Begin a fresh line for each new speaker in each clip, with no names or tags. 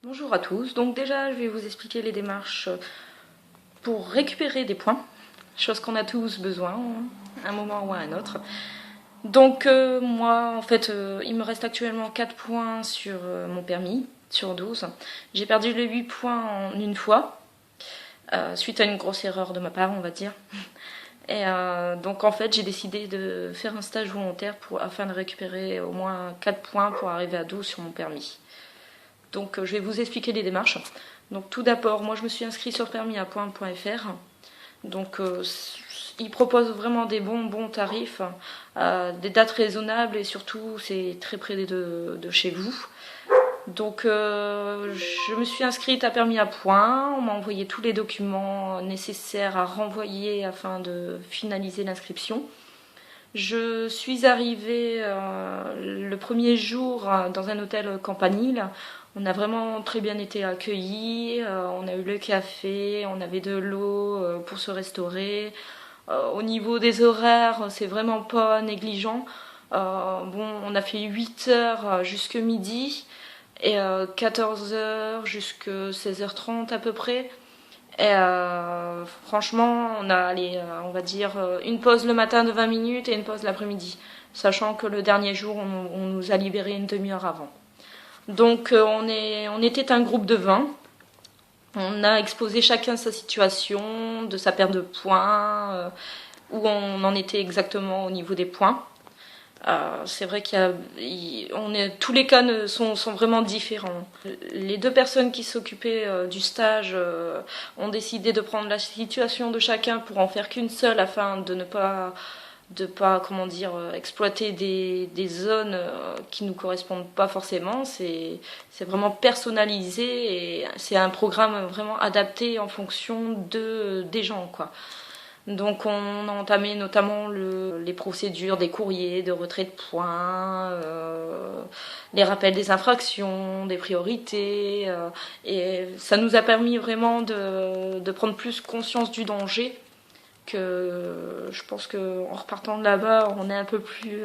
Bonjour à tous, donc déjà je vais vous expliquer les démarches pour récupérer des points, chose qu'on a tous besoin, à un moment ou à un autre. Donc moi en fait il me reste actuellement 4 points sur mon permis, sur 12. J'ai perdu les 8 points en une fois, suite à une grosse erreur de ma part on va dire. Et donc en fait j'ai décidé de faire un stage volontaire afin de récupérer au moins 4 points pour arriver à 12 sur mon permis. Donc je vais vous expliquer les démarches. Donc tout d'abord, moi je me suis inscrite sur permis à point.fr. Donc ils proposent vraiment des bons tarifs, des dates raisonnables et surtout c'est très près de chez vous. Donc je me suis inscrite à permis à point, on m'a envoyé tous les documents nécessaires à renvoyer afin de finaliser l'inscription. Je suis arrivée le premier jour dans un hôtel Campanile. On a vraiment très bien été accueillis. On a eu le café, on avait de l'eau pour se restaurer. Au niveau des horaires, c'est vraiment pas négligent. On a fait 8 heures jusqu'à midi et 14 heures jusqu'à 16h30 à peu près. Et franchement, on a on va dire une pause le matin de 20 minutes et une pause l'après-midi, sachant que le dernier jour, on nous a libéré une demi-heure avant. Donc on était un groupe de 20. On a exposé chacun sa situation, de sa perte de points, où on en était exactement au niveau des points. C'est vrai tous les cas sont vraiment différents. Les deux personnes qui s'occupaient du stage ont décidé de prendre la situation de chacun pour en faire qu'une seule afin de ne pas comment dire, exploiter des zones qui nous correspondent pas forcément. C'est vraiment personnalisé et c'est un programme vraiment adapté en fonction des gens, quoi. Donc on a entamé notamment les procédures des courriers de retrait de points, les rappels des infractions, des priorités, et ça nous a permis vraiment de prendre plus conscience du danger, que je pense qu'en repartant de là-bas, on est un peu plus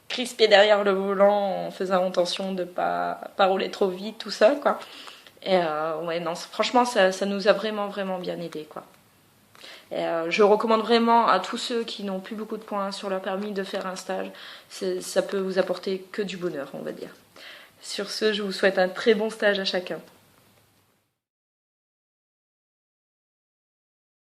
crispé derrière le volant en faisant attention de pas rouler trop vite, tout ça, quoi. Et ouais, non, franchement, ça nous a vraiment bien aidé, quoi. Et je recommande vraiment à tous ceux qui n'ont plus beaucoup de points sur leur permis de faire un stage. Ça peut vous apporter que du bonheur, on va dire. Sur ce, je vous souhaite un très bon stage à chacun.